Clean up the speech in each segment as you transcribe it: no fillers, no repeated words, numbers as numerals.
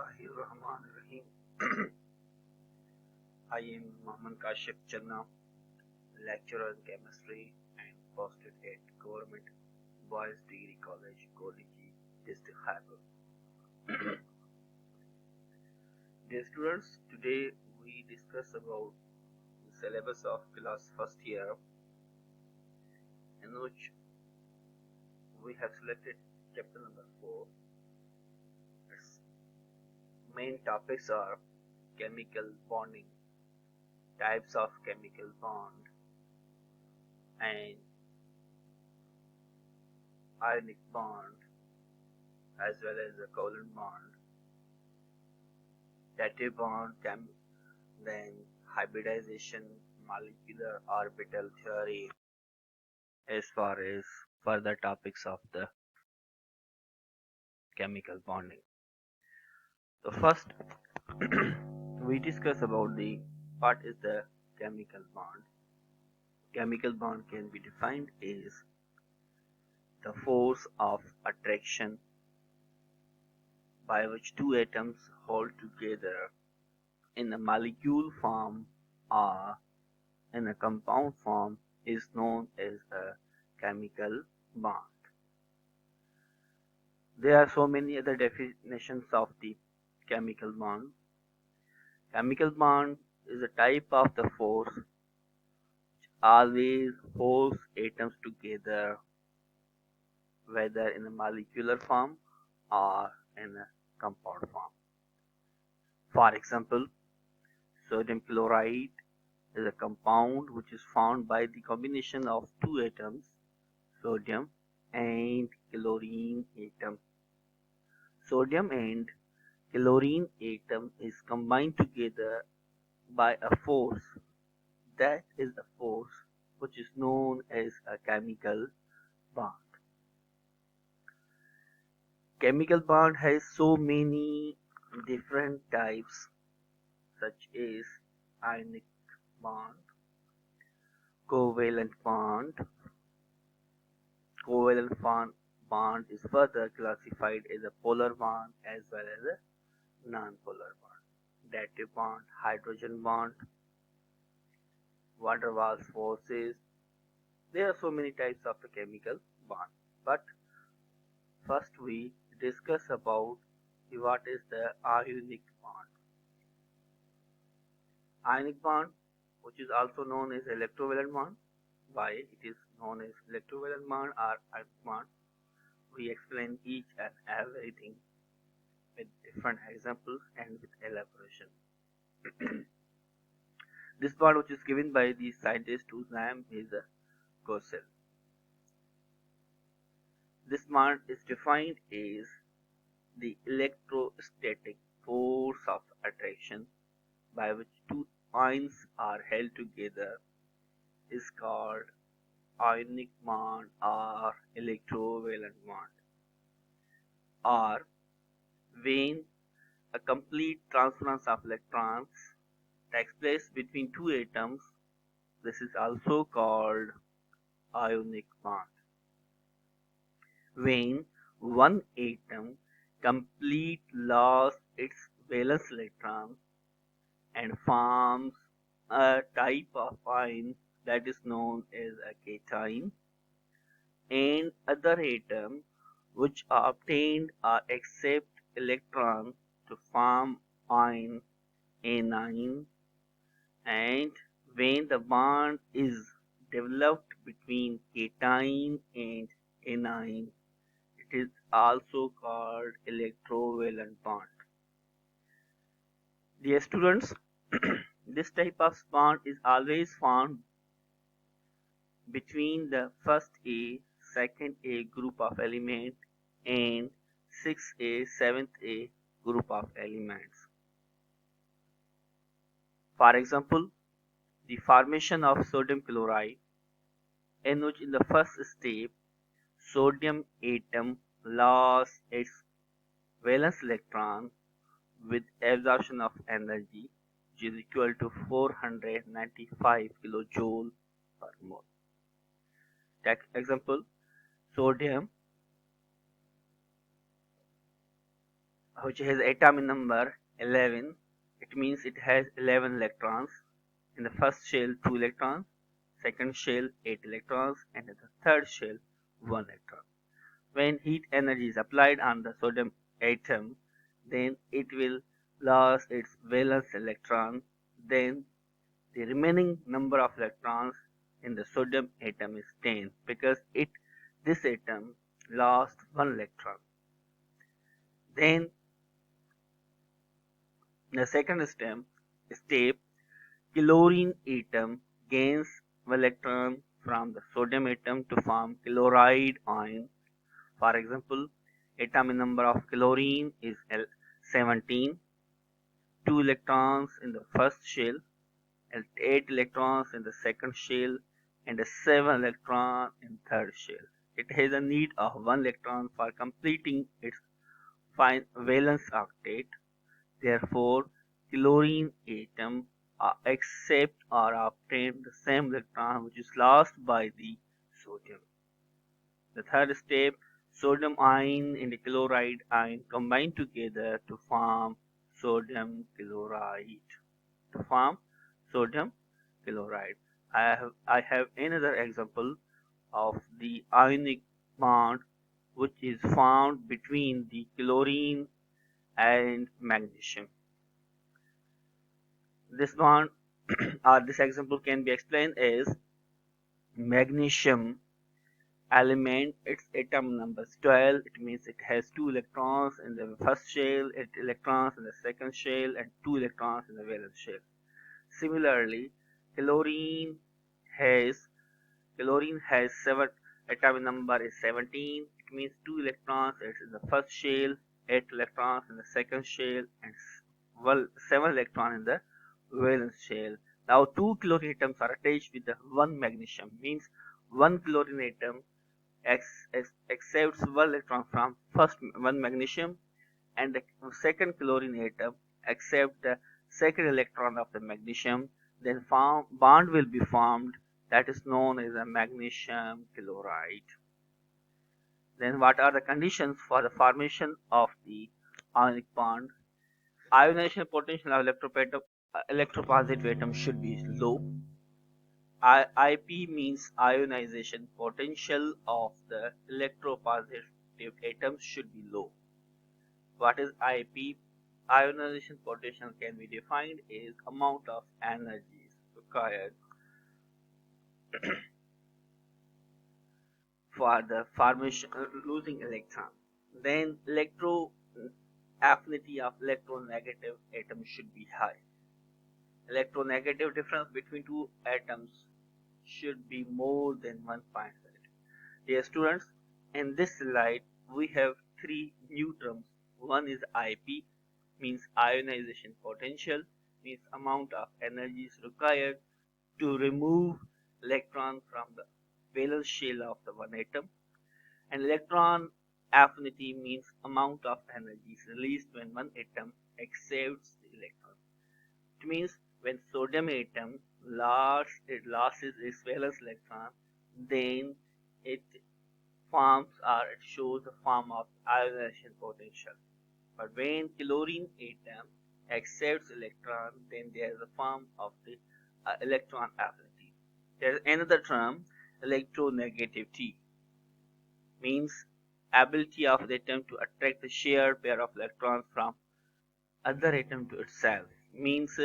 Bismillahirrahmanirrahim. I am Mohammed Kashif Channa, lecturer in chemistry and posted at Government Boys Degree College, Koliji, District Khyber. Dear students, today we discuss about the syllabus of class first year, in which we have selected chapter number 4. Its main topics are chemical bonding, types of chemical bond, and ionic bond, as well as the covalent bond, dative bond, then hybridization, molecular orbital theory, as far as further topics of the chemical bonding. So first, we discuss about the what is the chemical bond. Chemical bond can be defined as the force of attraction by which two atoms hold together in a molecule form or in a compound form is known as a chemical bond. There are so many other definitions of the chemical bond. Chemical bond is a type of the force which always holds atoms together, whether in a molecular form or in a compound form. For example, sodium chloride is a compound which is formed by the combination of two atoms, sodium and chlorine atom. Sodium and chlorine atom is combined together by a force. That is a force which is known as a chemical bond. Chemical bond has so many different types, such as ionic bond, covalent bond. Covalent bond is further classified as a polar bond as well as a non-polar bond. Dative bond, hydrogen bond, van der Waals forces. There are so many types of the chemical bond. But first we discuss about what is the ionic bond. Ionic bond, which is also known as electrovalent bond. Why it is known as electrovalent bond or ionic bond? We explain each and everything with different examples and with elaboration. This bond, which is given by the scientist whose name is Gossel. This bond is defined as the electrostatic force of attraction by which two ions are held together is called ionic bond or electrovalent bond. Or when a complete transference of electrons takes place between two atoms, this is also called ionic bond. When one atom completely lost its valence electron and forms a type of ion that is known as a cation, and other atom which obtained or accept electron to form ion anion, and when the bond is developed between cation and anion, it is also called electrovalent bond. Dear students, this type of bond is always found between the first A, second A group of element and 6A, 7th A group of elements. For example, the formation of sodium chloride, in which in the first step sodium atom lost its valence electron with absorption of energy, which is equal to 495 kilojoule per mole. Take example, sodium which has atomic number 11. It means it has 11 electrons. In the first shell 2 electrons, second shell 8 electrons, and in the third shell 1 electron. When heat energy is applied on the sodium atom, then it will lose its valence electron. Then the remaining number of electrons in the sodium atom is 10 because this atom lost 1 electron. Then the second step, chlorine atom gains 1 electron from the sodium atom to form chloride ion. For example, atomic number of chlorine is 17, 2 electrons in the first shell, and 8 electrons in the second shell, and a 7 electron in third shell. It has a need of 1 electron for completing its fine valence octet. Therefore, chlorine atom accept or obtain the same electron which is lost by the sodium. The third step, sodium ion and chloride ion combine together to form sodium chloride. To form sodium chloride. I have another example of the ionic bond which is found between the chlorine and magnesium. This bond or this example can be explained as magnesium element, its atom number is 12. It means it has 2 electrons in the first shell, 8 electrons in the second shell, and 2 electrons in the valence shell. Similarly, chlorine has chlorine has 7 atomic number is 17. It means 2 electrons it's in the first shell, 8 electrons in the second shell, and 7 electrons in the valence shell. Now, 2 chlorine atoms are attached with the 1 magnesium. Means 1 chlorine atom accepts 1 electron from first 1 magnesium, and the second chlorine atom accepts the second electron of the magnesium. Then bond will be formed that is known as a magnesium chloride. Then what are the conditions for the formation of the ionic bond? Ionization potential of electropositive atom should be low. IP means ionization potential of the electropositive atoms should be low. What is IP? Ionization potential can be defined as amount of energy required for the formation losing electron. Then electro affinity of electronegative atoms should be high. Electronegative difference between two atoms should be more than 1.7. Dear students, in this slide we have three new terms. One is IP, means ionization potential, means amount of energy is required to remove electron from the valence shell of the one atom. And electron affinity means amount of energy is released when one atom accepts the electron. It means when sodium atom loses its valence electron, then it forms or it shows the form of ionization potential. But when chlorine atom accepts electron, then there is a form of the electron affinity. There is another term, electronegativity, means ability of the atom to attract the shared pair of electrons from other atom to itself. Means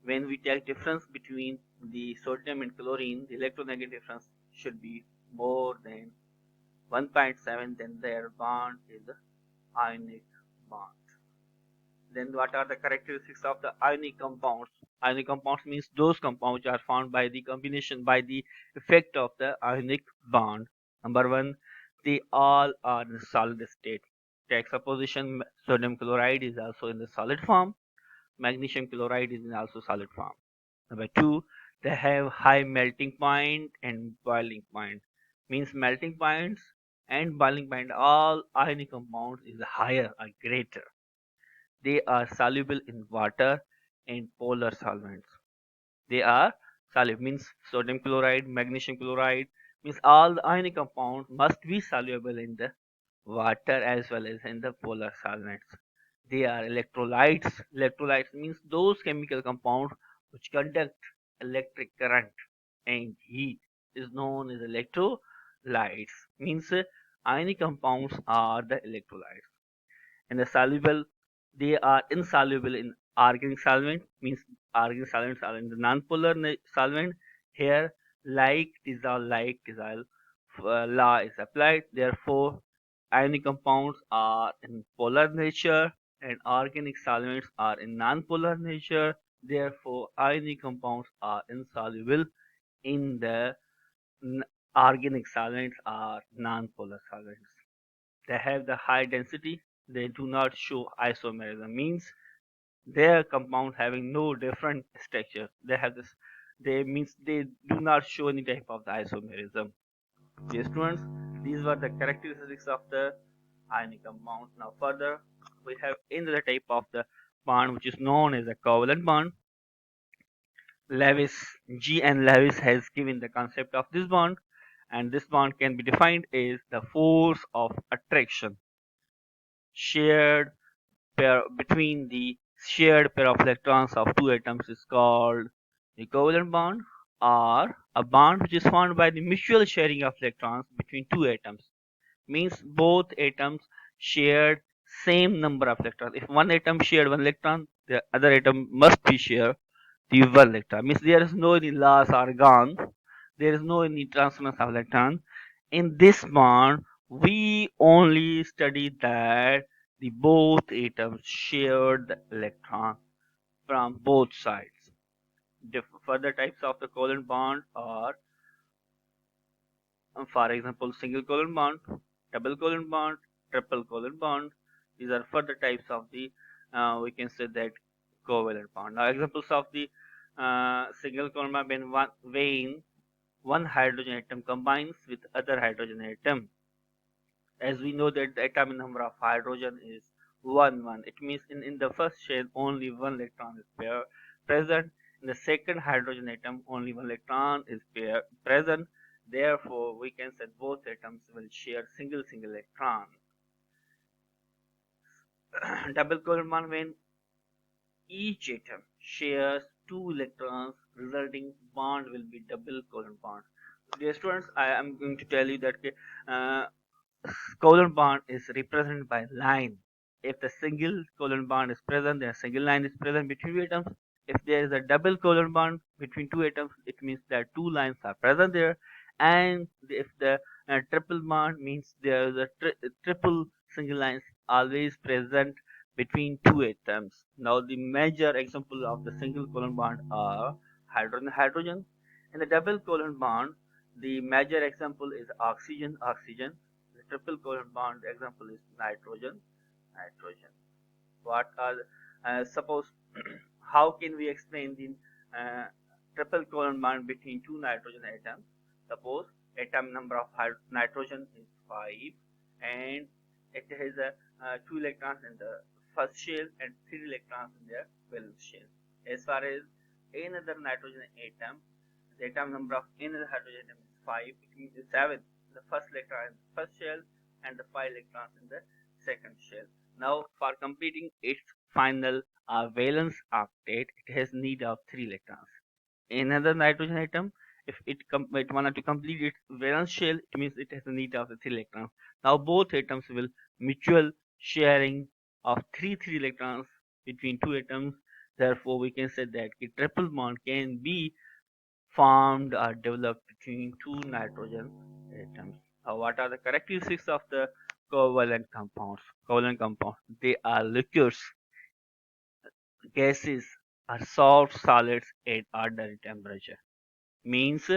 when we take difference between the sodium and chlorine, the electronegative difference should be more than 1.7, then their bond is the ionic bond. Then what are the characteristics of the ionic compounds? Ionic compounds means those compounds which are found by the combination by the effect of the ionic bond. Number one, they all are in solid state. Take supposition sodium chloride is also in the solid form, magnesium chloride is in also solid form. Number two, they have high melting point and boiling point. Means melting points and boiling point, all ionic compounds is higher or greater. They are soluble in water and polar solvents. They are soluble means sodium chloride, magnesium chloride means all the ionic compounds must be soluble in the water as well as in the polar solvents. They are electrolytes. Electrolytes means those chemical compounds which conduct electric current and heat is known as electrolytes. Means ionic compounds are the electrolytes. And the soluble, they are insoluble in organic solvent. Means organic solvents are in the non-polar solvent. Here, like dissolve law is applied. Therefore, ionic compounds are in polar nature and organic solvents are in non-polar nature. Therefore, ionic compounds are insoluble in the n- organic solvents are non-polar solvents. They have the high density. They do not show isomerism. Means their compound having no different structure. They have this. They means they do not show any type of the isomerism. Dear students, these were the characteristics of the ionic compounds. Now further, we have another type of the bond which is known as a covalent bond. Lewis, G. N. Lewis has given the concept of this bond, and this bond can be defined as the force of attraction shared pair between the shared pair of electrons of two atoms is called the covalent bond, or a bond which is formed by the mutual sharing of electrons between two atoms. Means both atoms shared same number of electrons. If one atom shared one electron, the other atom must be share the one electron. Means there is no any loss or gone. There is no any transference of electron. In this bond, we only study that the both atoms shared the electron from both sides. Further types of the covalent bond are, for example, single covalent bond, double covalent bond, triple covalent bond. These are further types of the we can say that covalent bond. Now examples of the single covalent bond when one hydrogen atom combines with other hydrogen atom. As we know that the atomic number of hydrogen is 1 1. It means in the first shell only one electron is present. In the second hydrogen atom only one electron is present. Therefore, we can say both atoms will share single electron. Double covalent bond when each atom shares two electrons, resulting bond will be double covalent bond. Dear students, I am going to tell you that uh, covalent bond is represented by line. If the single covalent bond is present, then a single line is present between two atoms. If there is a double covalent bond between two atoms, it means that two lines are present there. And if the triple bond means there is a triple single lines always present between two atoms. Now the major example of the single covalent bond are hydrogen hydrogen. In the double covalent bond, the major example is oxygen oxygen. The triple covalent bond example is nitrogen nitrogen. What are suppose how can we explain the uh, triple covalent bond between two nitrogen atoms? Suppose atom number of nitrogen is 5 and it has two electrons in the first shell and three electrons in the valence shell. As far as another nitrogen atom, the atom number of another hydrogen atom is 5. It means 7 the first electron in the first shell and the 5 electrons in the second shell. Now, for completing its final valence octet, it has need of 3 electrons. Another nitrogen atom, if it wanted to complete its valence shell, it means it has a need of the 3 electrons. Now, both atoms will mutual sharing of 3 electrons between two atoms. Therefore, we can say that a triple bond can be formed or developed between two nitrogen atoms. What are the characteristics of the covalent compounds? Covalent compounds, they are liquors, gases, or soft solids at ordinary temperature. Means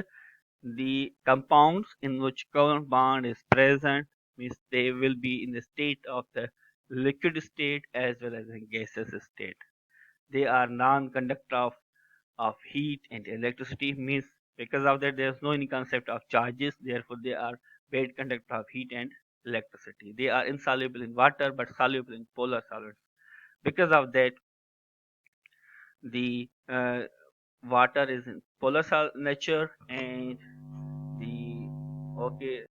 the compounds in which covalent bond is present means they will be in the state of the liquid state as well as in gaseous state. They are non-conductor of heat and electricity. Means because of that there is no any concept of charges, therefore they are bad conductor of heat and electricity. They are insoluble in water but soluble in polar solids. Because of that the water is in polar nature and the okay